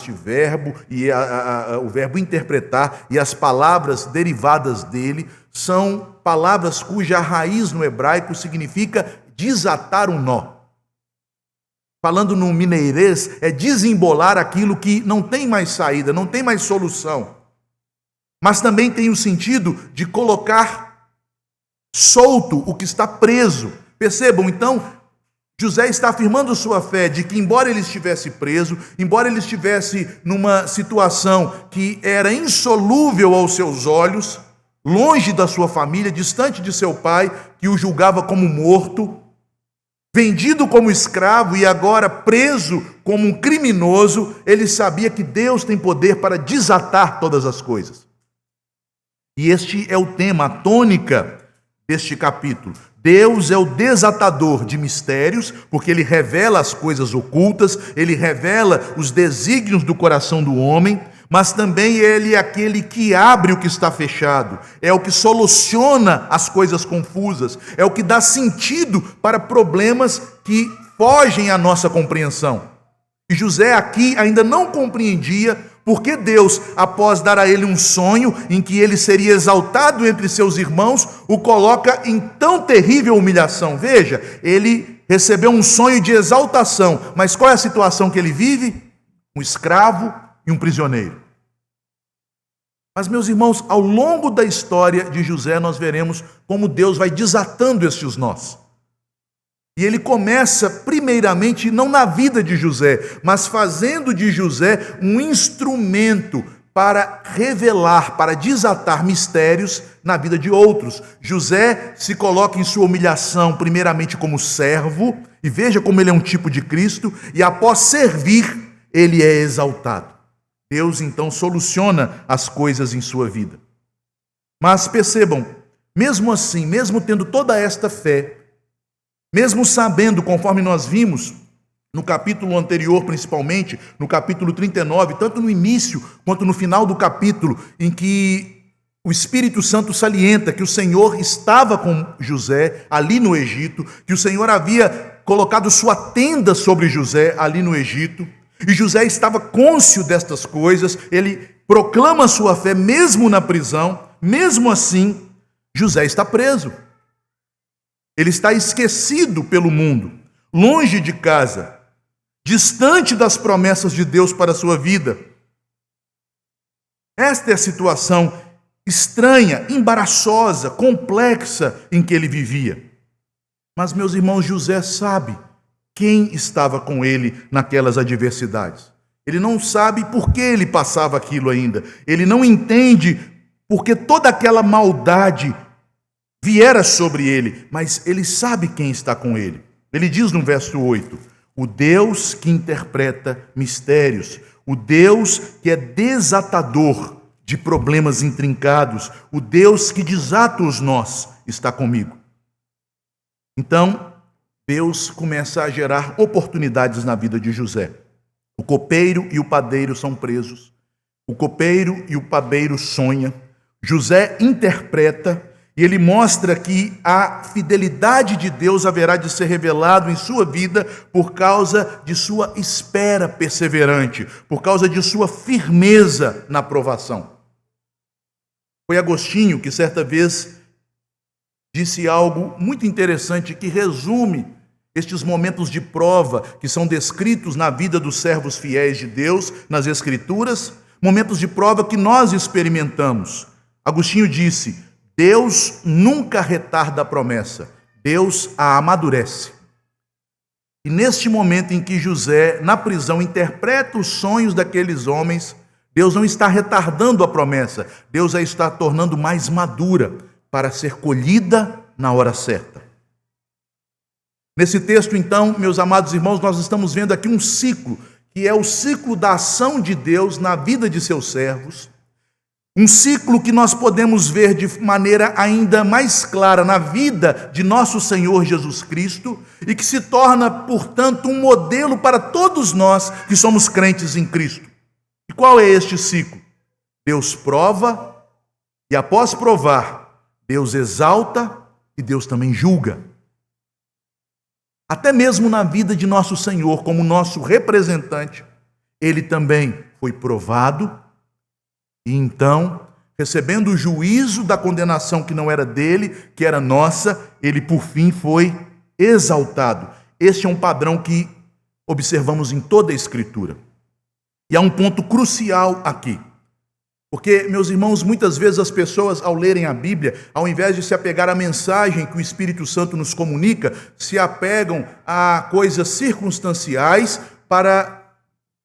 este verbo e o verbo interpretar e as palavras derivadas dele são palavras cuja raiz no hebraico significa desatar um nó. Falando no mineirês, é desembolar aquilo que não tem mais saída, não tem mais solução. Mas também tem o sentido de colocar solto o que está preso. Percebam, então, José está afirmando sua fé de que, embora ele estivesse preso, embora ele estivesse numa situação que era insolúvel aos seus olhos, longe da sua família, distante de seu pai, que o julgava como morto, vendido como escravo e agora preso como um criminoso, ele sabia que Deus tem poder para desatar todas as coisas. E este é o tema, a tônica deste capítulo. Deus é o desatador de mistérios, porque ele revela as coisas ocultas, ele revela os desígnios do coração do homem, mas também ele é aquele que abre o que está fechado, é o que soluciona as coisas confusas, é o que dá sentido para problemas que fogem à nossa compreensão. E José aqui ainda não compreendia porque Deus, após dar a ele um sonho em que ele seria exaltado entre seus irmãos, o coloca em tão terrível humilhação. Veja, ele recebeu um sonho de exaltação, mas qual é a situação que ele vive? Um escravo e um prisioneiro. Mas, meus irmãos, ao longo da história de José, nós veremos como Deus vai desatando estes nós. E ele começa, primeiramente, não na vida de José, mas fazendo de José um instrumento para revelar, para desatar mistérios na vida de outros. José se coloca em sua humilhação, primeiramente como servo, e veja como ele é um tipo de Cristo, e após servir, ele é exaltado. Deus, então, soluciona as coisas em sua vida. Mas percebam, mesmo assim, mesmo tendo toda esta fé, mesmo sabendo, conforme nós vimos no capítulo anterior, principalmente, no capítulo 39, tanto no início quanto no final do capítulo, em que o Espírito Santo salienta que o Senhor estava com José ali no Egito, que o Senhor havia colocado sua tenda sobre José ali no Egito, e José estava cônscio destas coisas, ele proclama sua fé mesmo na prisão, mesmo assim, José está preso. Ele está esquecido pelo mundo, longe de casa, distante das promessas de Deus para a sua vida. Esta é a situação estranha, embaraçosa, complexa em que ele vivia. Mas, meus irmãos, José sabe quem estava com ele naquelas adversidades. Ele não sabe por que ele passava aquilo ainda. Ele não entende porque toda aquela maldade viera sobre ele, mas ele sabe quem está com ele. Ele diz no verso 8, o Deus que interpreta mistérios, o Deus que é desatador de problemas intrincados, o Deus que desata os nós, está comigo. Então, Deus começa a gerar oportunidades na vida de José. O copeiro e o padeiro são presos, o copeiro e o padeiro sonham, José interpreta, e ele mostra que a fidelidade de Deus haverá de ser revelado em sua vida por causa de sua espera perseverante, por causa de sua firmeza na provação. Foi Agostinho que certa vez disse algo muito interessante que resume estes momentos de prova que são descritos na vida dos servos fiéis de Deus, nas Escrituras, momentos de prova que nós experimentamos. Agostinho disse: Deus nunca retarda a promessa, Deus a amadurece. E neste momento em que José, na prisão, interpreta os sonhos daqueles homens, Deus não está retardando a promessa, Deus a está tornando mais madura para ser colhida na hora certa. Nesse texto, então, meus amados irmãos, nós estamos vendo aqui um ciclo, que é o ciclo da ação de Deus na vida de seus servos, um ciclo que nós podemos ver de maneira ainda mais clara na vida de nosso Senhor Jesus Cristo e que se torna, portanto, um modelo para todos nós que somos crentes em Cristo. E qual é este ciclo? Deus prova e, após provar, Deus exalta e Deus também julga. Até mesmo na vida de nosso Senhor, como nosso representante, Ele também foi provado, e então, recebendo o juízo da condenação que não era dele, que era nossa, ele por fim foi exaltado. Este é um padrão que observamos em toda a Escritura. E há um ponto crucial aqui. Porque, meus irmãos, muitas vezes as pessoas, ao lerem a Bíblia, ao invés de se apegar à mensagem que o Espírito Santo nos comunica, se apegam a coisas circunstanciais para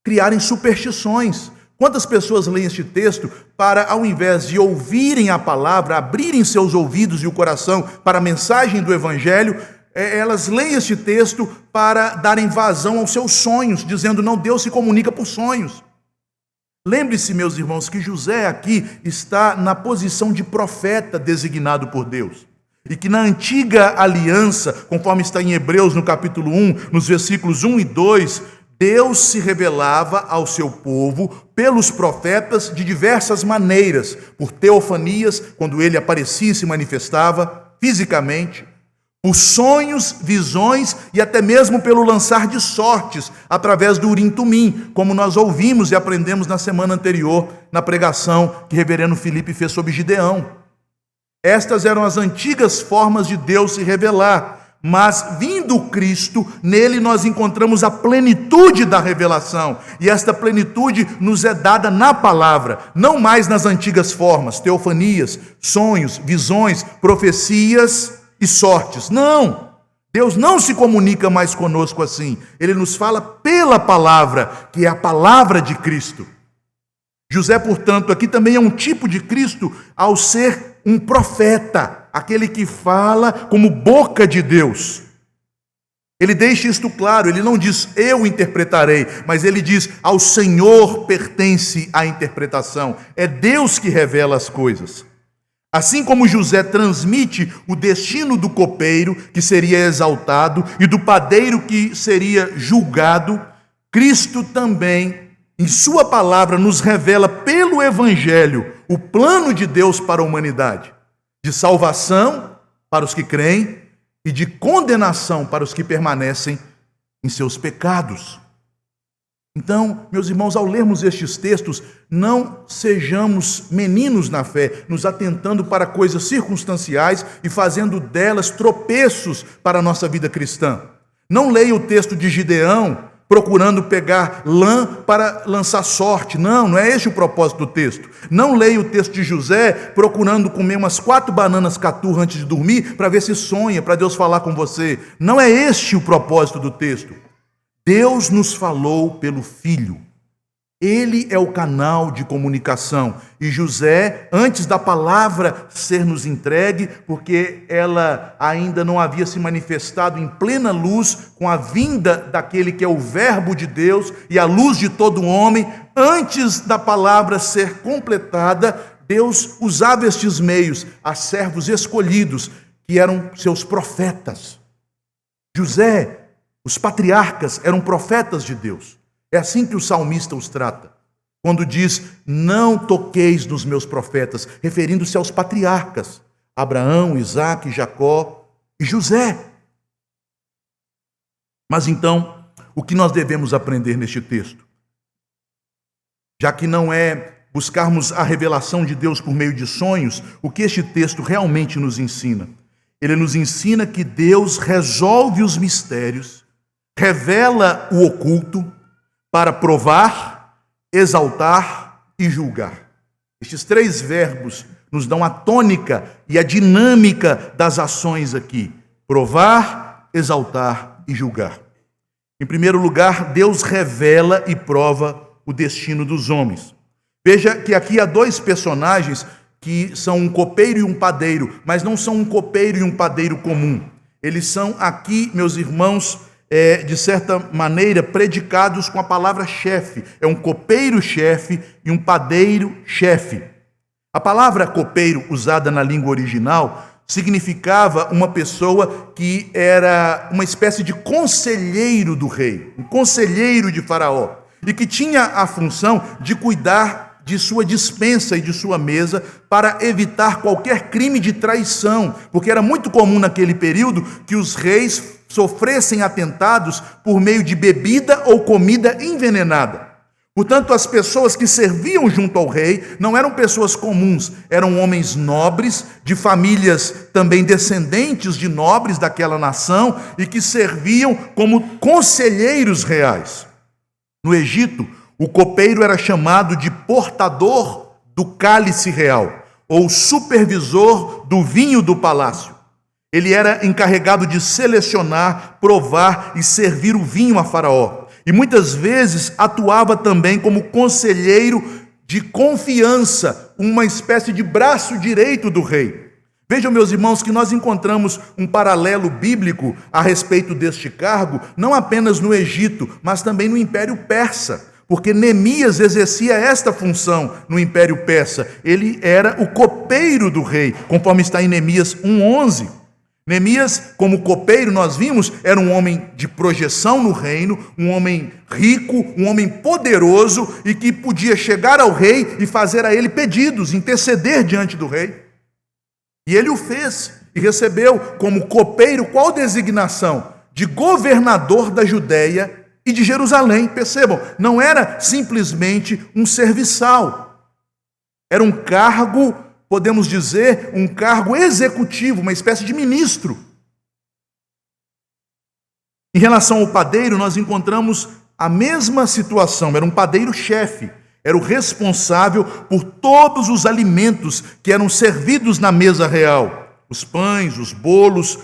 criarem superstições. Quantas pessoas leem este texto para, ao invés de ouvirem a palavra, abrirem seus ouvidos e o coração para a mensagem do Evangelho, elas leem este texto para darem vazão aos seus sonhos, dizendo, não, Deus se comunica por sonhos. Lembre-se, meus irmãos, que José aqui está na posição de profeta designado por Deus. E que na antiga aliança, conforme está em Hebreus no capítulo 1, nos versículos 1 e 2, Deus se revelava ao seu povo pelos profetas de diversas maneiras, por teofanias, quando ele aparecia e se manifestava fisicamente, por sonhos, visões e até mesmo pelo lançar de sortes através do Urim Tumim, como nós ouvimos e aprendemos na semana anterior, na pregação que o reverendo Felipe fez sobre Gideão. Estas eram as antigas formas de Deus se revelar. Mas, vindo Cristo, nele nós encontramos a plenitude da revelação. E esta plenitude nos é dada na palavra, não mais nas antigas formas, teofanias, sonhos, visões, profecias e sortes. Não! Deus não se comunica mais conosco assim. Ele nos fala pela palavra, que é a palavra de Cristo. José, portanto, aqui também é um tipo de Cristo ao ser um profeta, aquele que fala como boca de Deus. Ele deixa isto claro, ele não diz eu interpretarei, mas ele diz ao Senhor pertence a interpretação. É Deus que revela as coisas. Assim como José transmite o destino do copeiro, que seria exaltado, e do padeiro, que seria julgado, Cristo também, em sua palavra, nos revela pelo Evangelho o plano de Deus para a humanidade, de salvação para os que creem e de condenação para os que permanecem em seus pecados. Então, meus irmãos, ao lermos estes textos, não sejamos meninos na fé, nos atentando para coisas circunstanciais e fazendo delas tropeços para a nossa vida cristã. Não leia o texto de Gideão procurando pegar lã para lançar sorte. Não é este o propósito do texto. Não leia o texto de José procurando comer umas 4 bananas caturra antes de dormir para ver se sonha, para Deus falar com você. Não é este o propósito do texto. Deus nos falou pelo Filho. Ele é o canal de comunicação. E José, antes da palavra ser nos entregue, porque ela ainda não havia se manifestado em plena luz com a vinda daquele que é o Verbo de Deus e a luz de todo homem, antes da palavra ser completada, Deus usava estes meios a servos escolhidos, que eram seus profetas. José, os patriarcas, eram profetas de Deus. É assim que o salmista os trata, quando diz, não toqueis nos meus profetas, referindo-se aos patriarcas, Abraão, Isaque, Jacó e José. Mas então, o que nós devemos aprender neste texto? Já que não é buscarmos a revelação de Deus por meio de sonhos, o que este texto realmente nos ensina? Ele nos ensina que Deus resolve os mistérios, revela o oculto, para provar, exaltar e julgar. Estes 3 verbos nos dão a tônica e a dinâmica das ações aqui. Provar, exaltar e julgar. Em primeiro lugar, Deus revela e prova o destino dos homens. Veja que aqui há 2 personagens que são um copeiro e um padeiro, mas não são um copeiro e um padeiro comum. Eles são aqui, meus irmãos, de certa maneira, predicados com a palavra chefe. É um copeiro-chefe e um padeiro-chefe. A palavra copeiro, usada na língua original, significava uma pessoa que era uma espécie de conselheiro do rei, um conselheiro de Faraó, e que tinha a função de cuidar de sua despensa e de sua mesa para evitar qualquer crime de traição, porque era muito comum naquele período que os reis sofressem atentados por meio de bebida ou comida envenenada. Portanto, as pessoas que serviam junto ao rei não eram pessoas comuns, eram homens nobres, de famílias também descendentes de nobres daquela nação e que serviam como conselheiros reais. No Egito, o copeiro era chamado de portador do cálice real, ou supervisor do vinho do palácio. Ele era encarregado de selecionar, provar e servir o vinho a Faraó. E muitas vezes atuava também como conselheiro de confiança, uma espécie de braço direito do rei. Vejam, meus irmãos, que nós encontramos um paralelo bíblico a respeito deste cargo, não apenas no Egito, mas também no Império Persa. Porque Neemias exercia esta função no Império Persa. Ele era o copeiro do rei, conforme está em Neemias 1:11. Neemias, como copeiro, nós vimos, era um homem de projeção no reino, um homem rico, um homem poderoso e que podia chegar ao rei e fazer a ele pedidos, interceder diante do rei. E ele o fez e recebeu como copeiro qual designação? De governador da Judéia e de Jerusalém. Percebam, não era simplesmente um serviçal. Era um cargo, podemos dizer, um cargo executivo, uma espécie de ministro. Em relação ao padeiro, nós encontramos a mesma situação. Era um padeiro-chefe. Era o responsável por todos os alimentos que eram servidos na mesa real. Os pães, os bolos,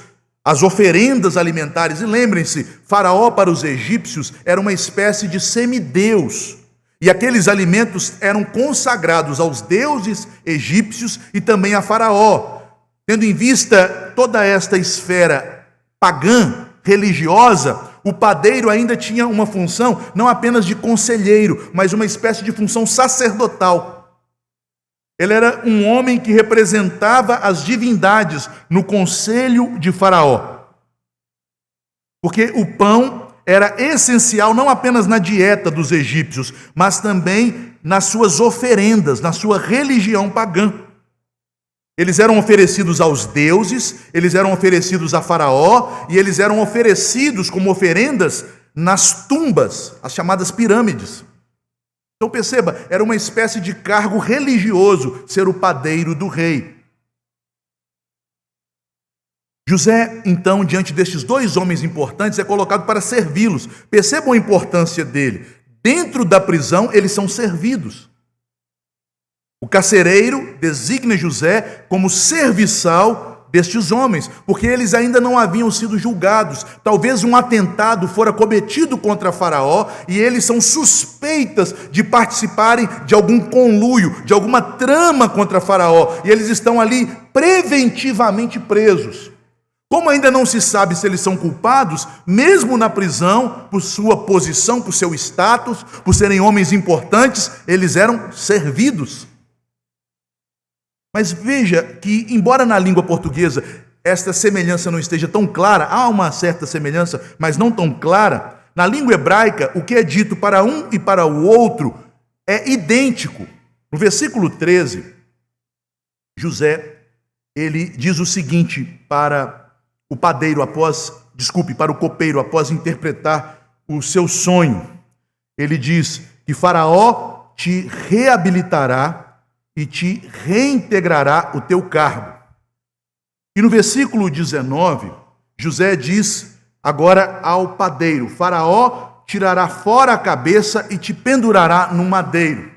as oferendas alimentares. E lembrem-se, Faraó para os egípcios era uma espécie de semideus. E aqueles alimentos eram consagrados aos deuses egípcios e também a Faraó. Tendo em vista toda esta esfera pagã, religiosa, o padeiro ainda tinha uma função não apenas de conselheiro, mas uma espécie de função sacerdotal. Ele era um homem que representava as divindades no conselho de Faraó. Porque o pão era essencial não apenas na dieta dos egípcios, mas também nas suas oferendas, na sua religião pagã. Eles eram oferecidos aos deuses, eles eram oferecidos a Faraó e eles eram oferecidos como oferendas nas tumbas, as chamadas pirâmides. Então perceba, era uma espécie de cargo religioso ser o padeiro do rei. José, então, diante destes dois homens importantes, é colocado para servi-los. Percebam a importância dele. Dentro da prisão, eles são servidos. O carcereiro designa José como serviçal destes homens, porque eles ainda não haviam sido julgados. Talvez um atentado fora cometido contra Faraó e eles são suspeitas de participarem de algum conluio, de alguma trama contra Faraó, e eles estão ali preventivamente presos. Como ainda não se sabe se eles são culpados, mesmo na prisão, por sua posição, por seu status, por serem homens importantes, eles eram servidos. Mas veja que, embora na língua portuguesa esta semelhança não esteja tão clara, há uma certa semelhança, mas não tão clara, na língua hebraica, o que é dito para um e para o outro é idêntico. No versículo 13, José, ele diz o seguinte para o padeiro para o copeiro, após interpretar o seu sonho. Ele diz que Faraó te reabilitará e te reintegrará o teu cargo. E no versículo 19, José diz agora ao padeiro: Faraó tirará fora a cabeça e te pendurará no madeiro.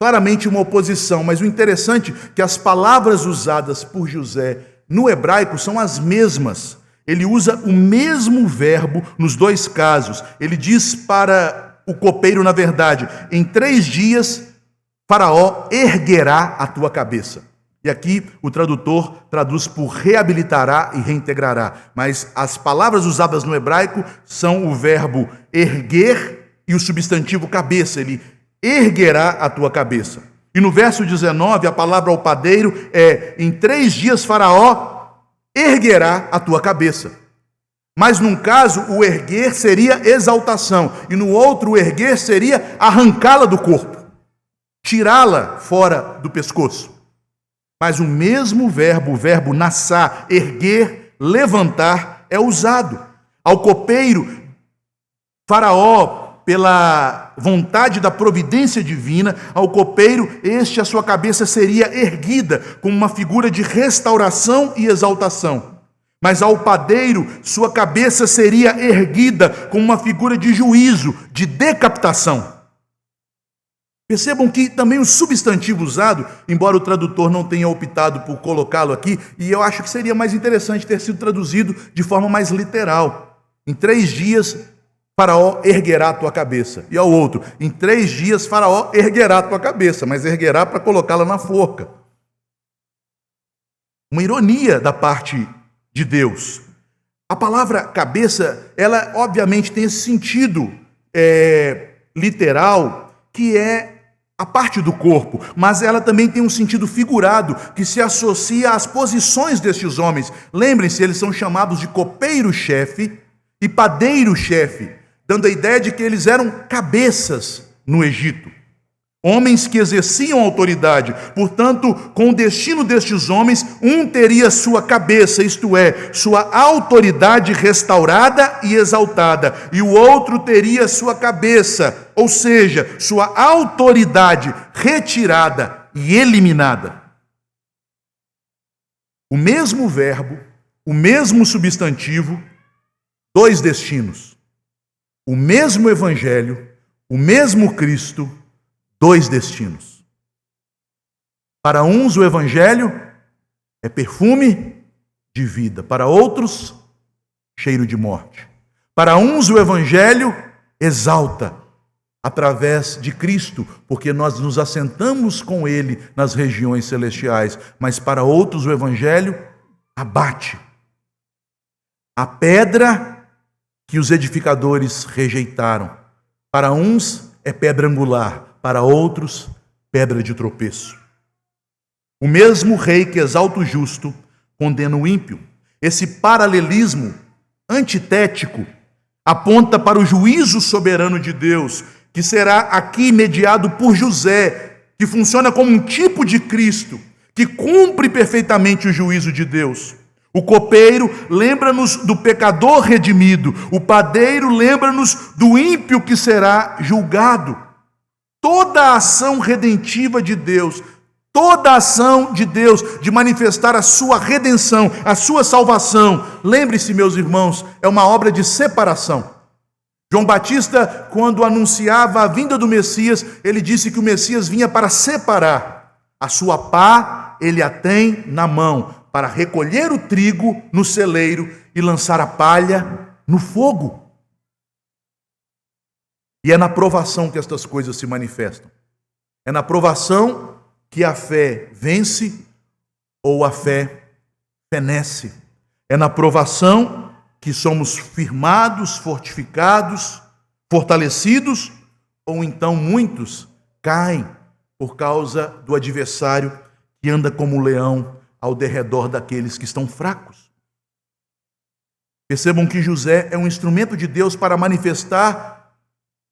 Claramente uma oposição, mas o interessante é que as palavras usadas por José no hebraico são as mesmas. Ele usa o mesmo verbo nos dois casos. Ele diz para o copeiro, na verdade, em 3 dias Faraó erguerá a tua cabeça. E aqui o tradutor traduz por reabilitará e reintegrará. Mas as palavras usadas no hebraico são o verbo erguer e o substantivo cabeça. Ele erguerá a tua cabeça. E no verso 19, a palavra ao padeiro é: em 3 dias Faraó erguerá a tua cabeça. Mas num caso, o erguer seria exaltação. E no outro, o erguer seria arrancá-la do corpo, tirá-la fora do pescoço. Mas o mesmo verbo, o verbo nassá, erguer, levantar, é usado. Ao copeiro, Faraó pela vontade da providência divina, ao copeiro, a sua cabeça seria erguida como uma figura de restauração e exaltação. Mas ao padeiro, sua cabeça seria erguida como uma figura de juízo, de decapitação. Percebam que também o substantivo usado, embora o tradutor não tenha optado por colocá-lo aqui, e eu acho que seria mais interessante ter sido traduzido de forma mais literal. Em 3 dias, Faraó erguerá a tua cabeça. E ao outro, em 3 dias, Faraó erguerá a tua cabeça, mas erguerá para colocá-la na forca. Uma ironia da parte de Deus. A palavra cabeça, ela obviamente tem esse sentido literal, que é a parte do corpo, mas ela também tem um sentido figurado, que se associa às posições destes homens. Lembrem-se, eles são chamados de copeiro-chefe e padeiro-chefe, dando a ideia de que eles eram cabeças no Egito. Homens que exerciam autoridade. Portanto, com o destino destes homens, um teria sua cabeça, isto é, sua autoridade restaurada e exaltada, e o outro teria sua cabeça, ou seja, sua autoridade retirada e eliminada. O mesmo verbo, o mesmo substantivo, 2 destinos. O mesmo evangelho, o mesmo Cristo, 2 destinos. Para uns o evangelho é perfume de vida, para outros cheiro de morte. Para uns o evangelho exalta através de Cristo, porque nós nos assentamos com ele nas regiões celestiais, mas para outros o evangelho abate. A pedra que os edificadores rejeitaram, para uns é pedra angular, para outros, pedra de tropeço. O mesmo rei que exalta o justo, condena o ímpio. Esse paralelismo antitético aponta para o juízo soberano de Deus, que será aqui mediado por José, que funciona como um tipo de Cristo, que cumpre perfeitamente o juízo de Deus. O copeiro lembra-nos do pecador redimido, o padeiro lembra-nos do ímpio que será julgado. Toda a ação redentiva de Deus, toda a ação de Deus de manifestar a sua redenção, a sua salvação, lembre-se, meus irmãos, é uma obra de separação. João Batista, quando anunciava a vinda do Messias, ele disse que o Messias vinha para separar. A sua pá ele a tem na mão, para recolher o trigo no celeiro e lançar a palha no fogo. E é na provação que estas coisas se manifestam. É na provação que a fé vence ou a fé fenece. É na provação que somos firmados, fortificados, fortalecidos, ou então muitos caem por causa do adversário que anda como um leão ao derredor daqueles que estão fracos. Percebam que José é um instrumento de Deus para manifestar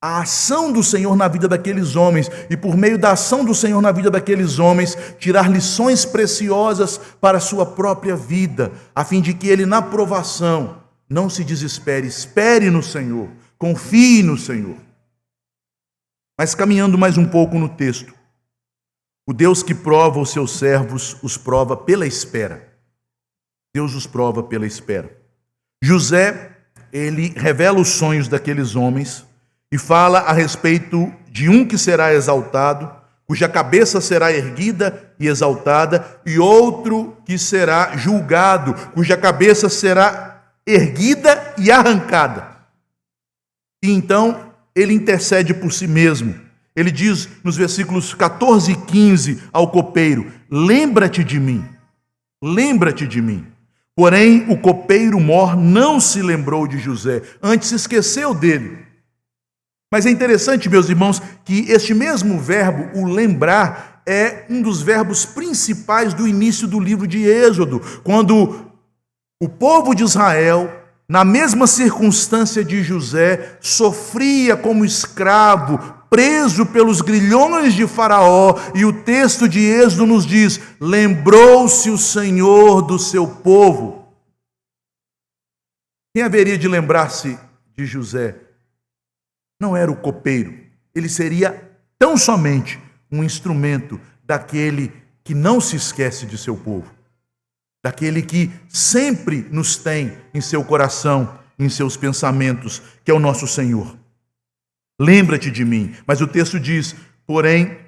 a ação do Senhor na vida daqueles homens, e por meio da ação do Senhor na vida daqueles homens, tirar lições preciosas para a sua própria vida, a fim de que ele, na provação, não se desespere, espere no Senhor, confie no Senhor. Mas caminhando mais um pouco no texto, o Deus que prova os seus servos, os prova pela espera. Deus os prova pela espera. José, ele revela os sonhos daqueles homens, e fala a respeito de um que será exaltado, cuja cabeça será erguida e exaltada, e outro que será julgado, cuja cabeça será erguida e arrancada. E então ele intercede por si mesmo. Ele diz nos versículos 14 e 15 ao copeiro: lembra-te de mim, lembra-te de mim. Porém, o copeiro mor não se lembrou de José, antes se esqueceu dele. Mas é interessante, meus irmãos, que este mesmo verbo, o lembrar, é um dos verbos principais do início do livro de Êxodo, quando o povo de Israel, na mesma circunstância de José, sofria como escravo, preso pelos grilhões de Faraó, e o texto de Êxodo nos diz: lembrou-se o Senhor do seu povo. Quem haveria de lembrar-se de José? não era o copeiro, ele seria tão somente um instrumento daquele que não se esquece de seu povo, daquele que sempre nos tem em seu coração, em seus pensamentos, que é o nosso Senhor. Lembra-te de mim. Mas o texto diz, porém,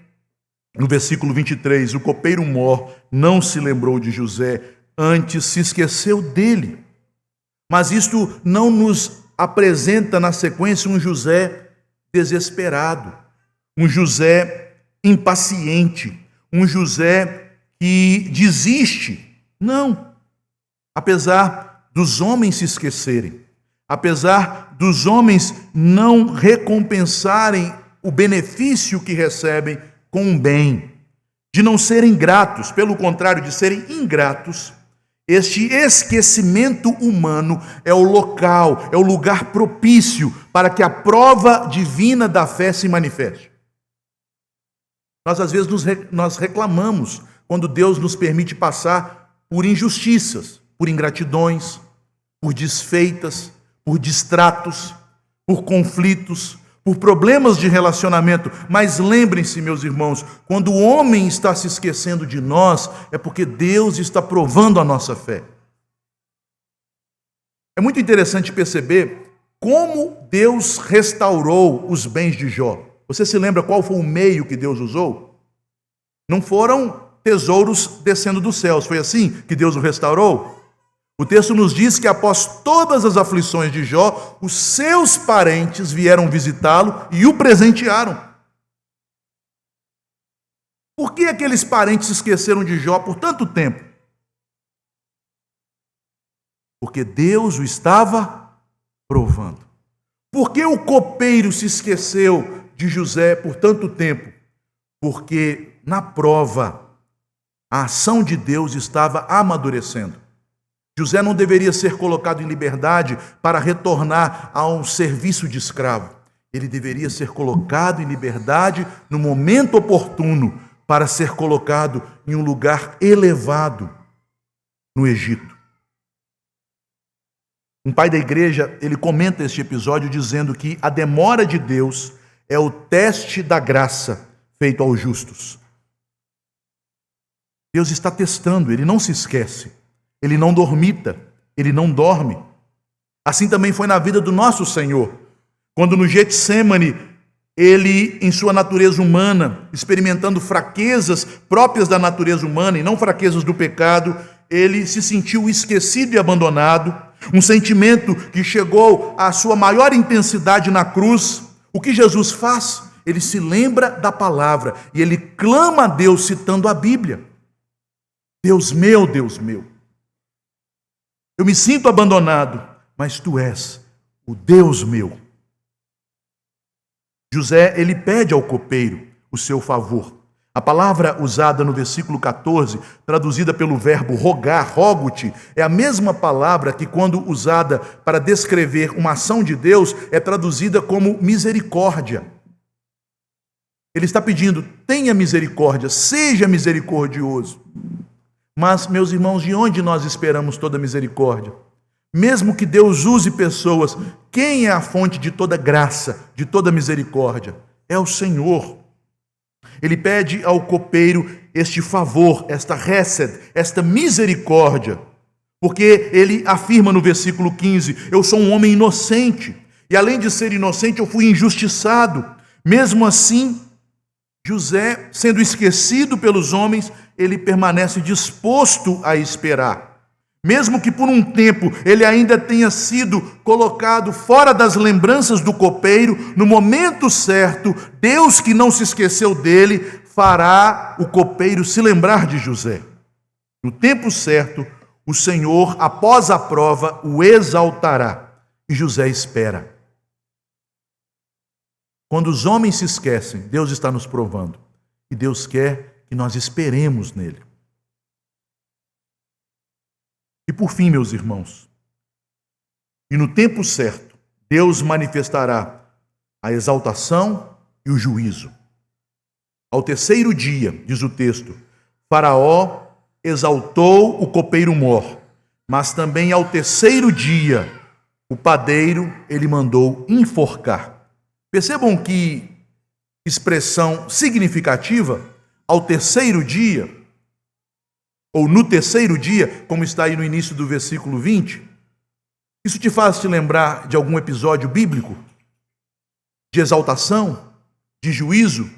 no versículo 23, o copeiro mor não se lembrou de José, antes se esqueceu dele. Mas isto não nos apresenta na sequência um José desesperado, um José impaciente, um José que desiste. Não. Apesar dos homens se esquecerem, apesar dos homens não recompensarem o benefício que recebem com um bem, de não serem gratos, pelo contrário, de serem ingratos, este esquecimento humano é o local, é o lugar propício para que a prova divina da fé se manifeste. Nós, às vezes, nós reclamamos quando Deus nos permite passar por injustiças, por ingratidões, por desfeitas, por distratos, por conflitos, por problemas de relacionamento. Mas lembrem-se, meus irmãos, quando o homem está se esquecendo de nós, é porque Deus está provando a nossa fé. É muito interessante perceber como Deus restaurou os bens de Jó. Você se lembra qual foi o meio que Deus usou? Não foram tesouros descendo dos céus. Foi assim que Deus o restaurou? O texto nos diz que após todas as aflições de Jó, os seus parentes vieram visitá-lo e o presentearam. Por que aqueles parentes se esqueceram de Jó por tanto tempo? Porque Deus o estava provando. Por que o copeiro se esqueceu de José por tanto tempo? Porque na prova, a ação de Deus estava amadurecendo. José não deveria ser colocado em liberdade para retornar a um serviço de escravo. Ele deveria ser colocado em liberdade no momento oportuno para ser colocado em um lugar elevado no Egito. Um pai da igreja, ele comenta este episódio dizendo que a demora de Deus é o teste da graça feito aos justos. Deus está testando, ele não se esquece. Ele não dormita, ele não dorme. Assim também foi na vida do nosso Senhor. Quando no Getsêmani, ele, em sua natureza humana, experimentando fraquezas próprias da natureza humana e não fraquezas do pecado, ele se sentiu esquecido e abandonado. Um sentimento que chegou à sua maior intensidade na cruz. O que Jesus faz? Ele se lembra da palavra e ele clama a Deus citando a Bíblia. Deus meu, eu me sinto abandonado, mas tu és o Deus meu. José, ele pede ao copeiro o seu favor. A palavra usada no versículo 14, traduzida pelo verbo rogar, rogo-te, é a mesma palavra que, quando usada para descrever uma ação de Deus, é traduzida como misericórdia. Ele está pedindo, tenha misericórdia, seja misericordioso. Mas, meus irmãos, de onde nós esperamos toda misericórdia? Mesmo que Deus use pessoas, quem é a fonte de toda graça, de toda misericórdia? É o Senhor. Ele pede ao copeiro este favor, esta hesed, esta misericórdia, porque ele afirma no versículo 15, eu sou um homem inocente, e além de ser inocente, eu fui injustiçado. Mesmo assim, José, sendo esquecido pelos homens, ele permanece disposto a esperar. Mesmo que por um tempo ele ainda tenha sido colocado fora das lembranças do copeiro, no momento certo, Deus, que não se esqueceu dele, fará o copeiro se lembrar de José. No tempo certo, o Senhor, após a prova, o exaltará. E José espera. Quando os homens se esquecem, Deus está nos provando. E Deus quer que nós esperemos nele. E por fim, meus irmãos, e no tempo certo, Deus manifestará a exaltação e o juízo. Ao terceiro dia, diz o texto, Faraó exaltou o copeiro mor, mas também ao terceiro dia, o padeiro ele mandou enforcar. Percebam que expressão significativa, ao terceiro dia, ou no terceiro dia, como está aí no início do versículo 20, isso te faz te lembrar de algum episódio bíblico? De exaltação? De juízo?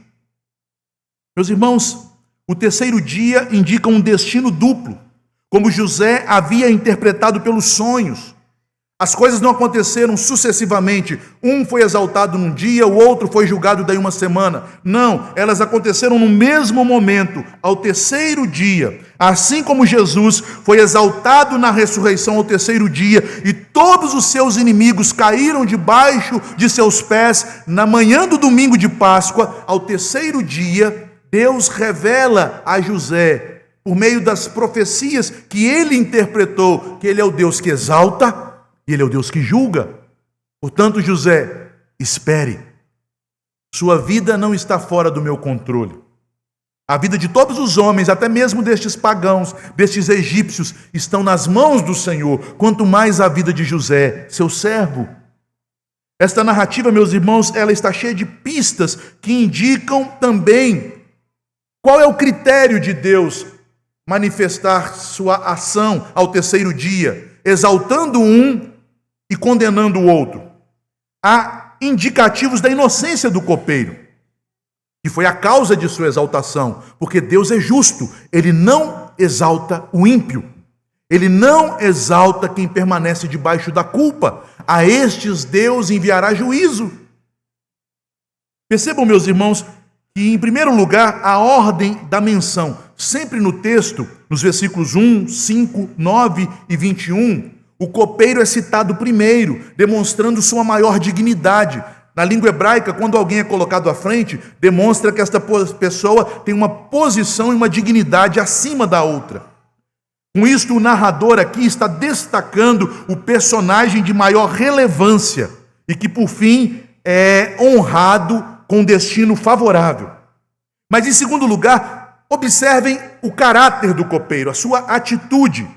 Meus irmãos, o terceiro dia indica um destino duplo, como José havia interpretado pelos sonhos. As coisas não aconteceram sucessivamente. Um foi exaltado num dia, o outro foi julgado daí uma semana. Não, elas aconteceram no mesmo momento, ao terceiro dia. Assim como Jesus foi exaltado na ressurreição ao terceiro dia e todos os seus inimigos caíram debaixo de seus pés na manhã do domingo de Páscoa, ao terceiro dia, Deus revela a José, por meio das profecias que ele interpretou, que ele é o Deus que exalta e ele é o Deus que julga. Portanto, José, espere. Sua vida não está fora do meu controle. A vida de todos os homens, até mesmo destes pagãos, destes egípcios, estão nas mãos do Senhor, quanto mais a vida de José, seu servo. Esta narrativa, meus irmãos, ela está cheia de pistas que indicam também qual é o critério de Deus manifestar sua ação ao terceiro dia, exaltando um e condenando o outro. Há indicativos da inocência do copeiro, que foi a causa de sua exaltação, porque Deus é justo, ele não exalta o ímpio, ele não exalta quem permanece debaixo da culpa, a estes Deus enviará juízo. Percebam, meus irmãos, que em primeiro lugar, a ordem da menção, sempre no texto, nos versículos 1, 5, 9 e 21, o copeiro é citado primeiro, demonstrando sua maior dignidade. Na língua hebraica, quando alguém é colocado à frente, demonstra que esta pessoa tem uma posição e uma dignidade acima da outra. Com isto, o narrador aqui está destacando o personagem de maior relevância e que, por fim, é honrado com destino favorável. Mas, em segundo lugar, observem o caráter do copeiro, a sua atitude.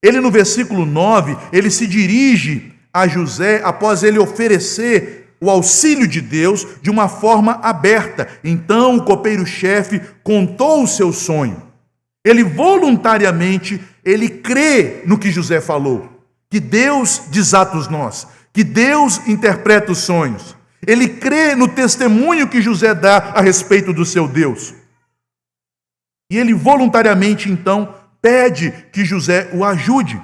Ele, no versículo 9, ele se dirige a José após ele oferecer o auxílio de Deus de uma forma aberta. Então o copeiro-chefe contou o seu sonho. Ele voluntariamente, ele crê no que José falou, que Deus desata os nós, que Deus interpreta os sonhos. Ele crê no testemunho que José dá a respeito do seu Deus. E ele voluntariamente, então, pede que José o ajude.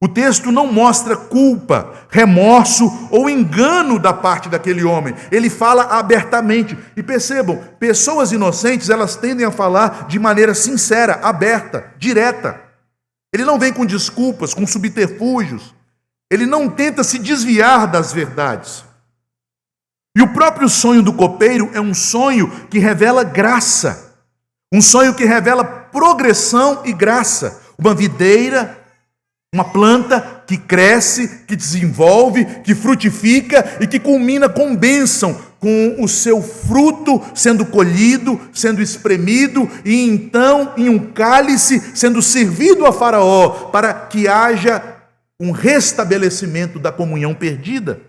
O texto não mostra culpa, remorso ou engano da parte daquele homem. Ele fala abertamente. E percebam, pessoas inocentes, elas tendem a falar de maneira sincera, aberta, direta. Ele não vem com desculpas, com subterfúgios. Ele não tenta se desviar das verdades. E o próprio sonho do copeiro é um sonho que revela graça. Um sonho que revela progressão e graça. Uma videira, uma planta que cresce, que desenvolve, que frutifica e que culmina com bênção, com o seu fruto sendo colhido, sendo espremido e então em um cálice sendo servido a Faraó para que haja um restabelecimento da comunhão perdida.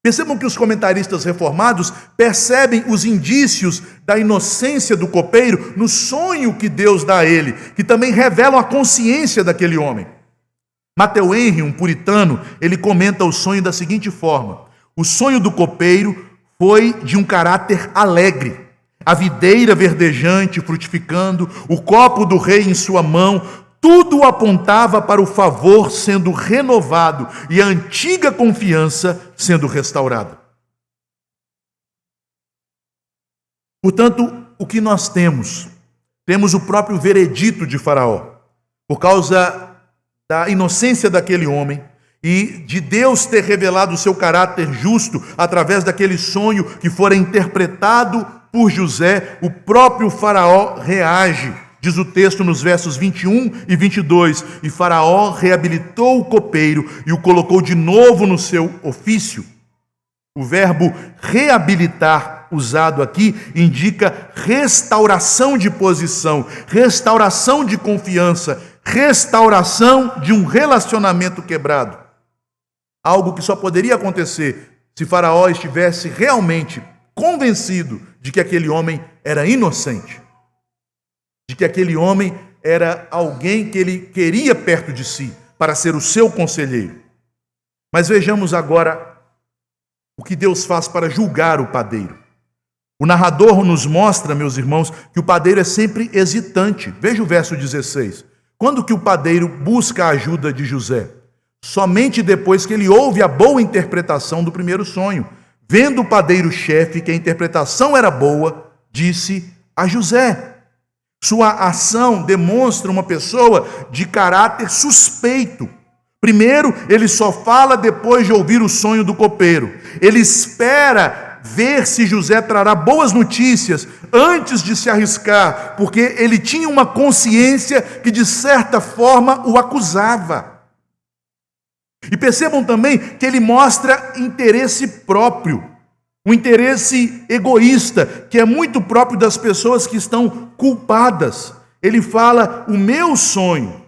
Percebam que os comentaristas reformados percebem os indícios da inocência do copeiro no sonho que Deus dá a ele, que também revelam a consciência daquele homem. Matthew Henry, um puritano, ele comenta o sonho da seguinte forma: o sonho do copeiro foi de um caráter alegre. A videira verdejante, frutificando, o copo do rei em sua mão, tudo apontava para o favor sendo renovado e a antiga confiança sendo restaurada. Portanto, o que nós temos? Temos o próprio veredito de Faraó, por causa da inocência daquele homem e de Deus ter revelado o seu caráter justo através daquele sonho que fora interpretado por José. O próprio Faraó reage. Diz o texto nos versos 21 e 22, e Faraó reabilitou o copeiro e o colocou de novo no seu ofício. O verbo reabilitar, usado aqui, indica restauração de posição, restauração de confiança, restauração de um relacionamento quebrado. Algo que só poderia acontecer se Faraó estivesse realmente convencido de que aquele homem era inocente, de que aquele homem era alguém que ele queria perto de si para ser o seu conselheiro. Mas vejamos agora o que Deus faz para julgar o padeiro. O narrador nos mostra, meus irmãos, que o padeiro é sempre hesitante. Veja o verso 16. Quando que o padeiro busca a ajuda de José? Somente depois que ele ouve a boa interpretação do primeiro sonho. Vendo o padeiro-chefe que a interpretação era boa, disse a José. Sua ação demonstra uma pessoa de caráter suspeito. Primeiro, ele só fala depois de ouvir o sonho do copeiro. Ele espera ver se José trará boas notícias antes de se arriscar, porque ele tinha uma consciência que de certa forma o acusava. E percebam também que ele mostra interesse próprio, um interesse egoísta, que é muito próprio das pessoas que estão culpadas. Ele fala, o meu sonho,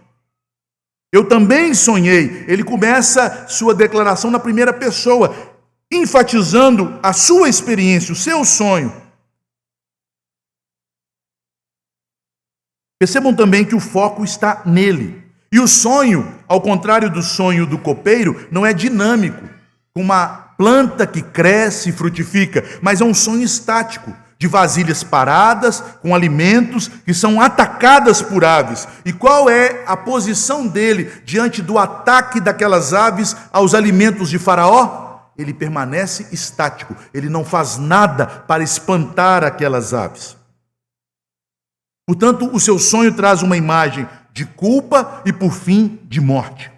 eu também sonhei. Ele começa sua declaração na primeira pessoa, enfatizando a sua experiência, o seu sonho. Percebam também que o foco está nele. E o sonho, ao contrário do sonho do copeiro, não é dinâmico, com uma planta que cresce e frutifica, mas é um sonho estático, de vasilhas paradas, com alimentos que são atacadas por aves. E qual é a posição dele diante do ataque daquelas aves aos alimentos de Faraó? Ele permanece estático, ele não faz nada para espantar aquelas aves. Portanto, o seu sonho traz uma imagem de culpa e, por fim, de morte.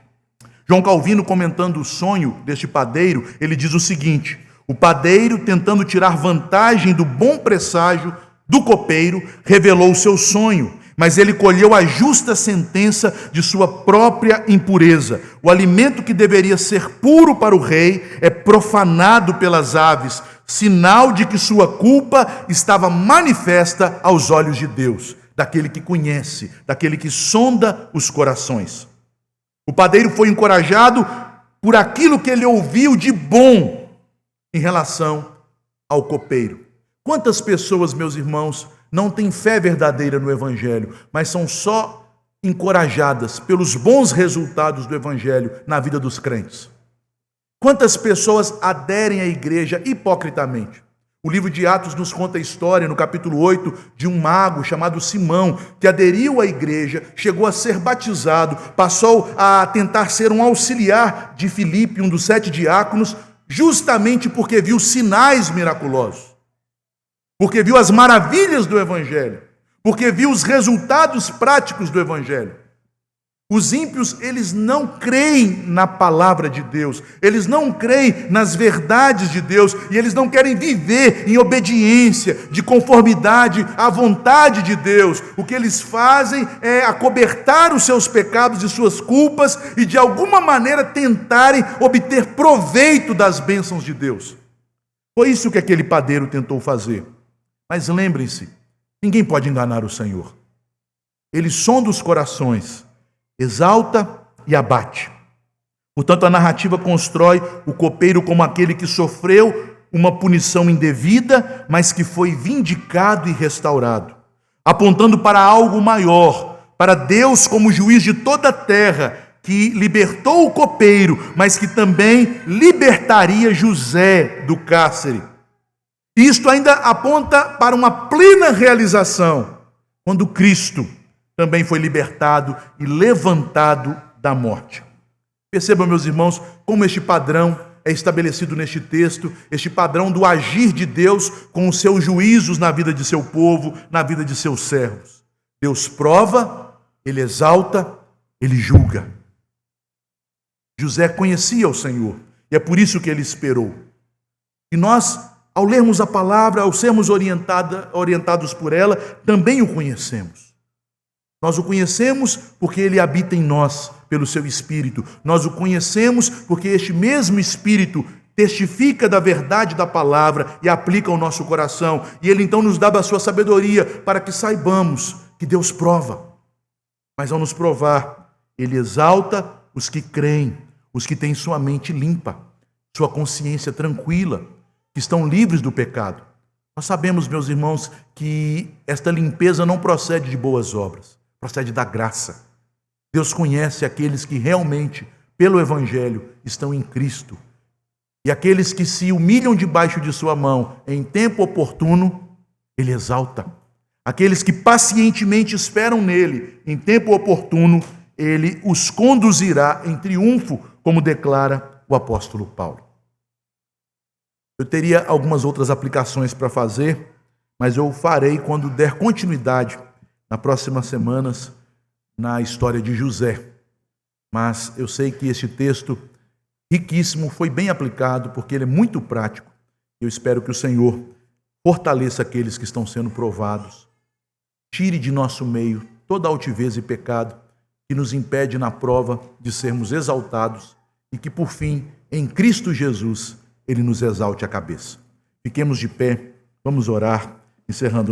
João Calvino, comentando o sonho deste padeiro, ele diz o seguinte: o padeiro, tentando tirar vantagem do bom presságio do copeiro, revelou o seu sonho, mas ele colheu a justa sentença de sua própria impureza. O alimento que deveria ser puro para o rei é profanado pelas aves, sinal de que sua culpa estava manifesta aos olhos de Deus, daquele que conhece, daquele que sonda os corações. O padeiro foi encorajado por aquilo que ele ouviu de bom em relação ao copeiro. Quantas pessoas, meus irmãos, não têm fé verdadeira no Evangelho, mas são só encorajadas pelos bons resultados do Evangelho na vida dos crentes? Quantas pessoas aderem à igreja hipocritamente? O livro de Atos nos conta a história, no capítulo 8, de um mago chamado Simão, que aderiu à igreja, chegou a ser batizado, passou a tentar ser um auxiliar de Filipe, um dos 7 diáconos, justamente porque viu sinais miraculosos, porque viu as maravilhas do Evangelho, porque viu os resultados práticos do Evangelho. Os ímpios, eles não creem na palavra de Deus, eles não creem nas verdades de Deus, e eles não querem viver em obediência, de conformidade à vontade de Deus. O que eles fazem é acobertar os seus pecados e suas culpas e de alguma maneira tentarem obter proveito das bênçãos de Deus. Foi isso que aquele padeiro tentou fazer. Mas lembrem-se, ninguém pode enganar o Senhor. Ele sonda os corações, exalta e abate. Portanto, a narrativa constrói o copeiro como aquele que sofreu uma punição indevida, mas que foi vindicado e restaurado, apontando para algo maior, para Deus como juiz de toda a terra, que libertou o copeiro, mas que também libertaria José do cárcere. Isto ainda aponta para uma plena realização, quando Cristo também foi libertado e levantado da morte. Percebam, meus irmãos, como este padrão é estabelecido neste texto, este padrão do agir de Deus com os seus juízos na vida de seu povo, na vida de seus servos. Deus prova, Ele exalta, Ele julga. José conhecia o Senhor, e é por isso que ele esperou. E nós, ao lermos a palavra, ao sermos orientados por ela, também o conhecemos. Nós o conhecemos porque Ele habita em nós, pelo seu Espírito. Nós o conhecemos porque este mesmo Espírito testifica da verdade da palavra e aplica ao nosso coração. E Ele então nos dá da sua sabedoria para que saibamos que Deus prova. Mas ao nos provar, Ele exalta os que creem, os que têm sua mente limpa, sua consciência tranquila, que estão livres do pecado. Nós sabemos, meus irmãos, que esta limpeza não procede de boas obras, procede da graça. Deus conhece aqueles que realmente, pelo Evangelho, estão em Cristo. E aqueles que se humilham debaixo de sua mão em tempo oportuno, Ele exalta. Aqueles que pacientemente esperam nele em tempo oportuno, Ele os conduzirá em triunfo, como declara o apóstolo Paulo. Eu teria algumas outras aplicações para fazer, mas eu farei quando der continuidade, nas próximas semanas, na história de José. Mas eu sei que este texto riquíssimo foi bem aplicado, porque ele é muito prático. Eu espero que o Senhor fortaleça aqueles que estão sendo provados. Tire de nosso meio toda altivez e pecado que nos impede na prova de sermos exaltados e que, por fim, em Cristo Jesus, Ele nos exalte a cabeça. Fiquemos de pé, vamos orar, encerrando o nosso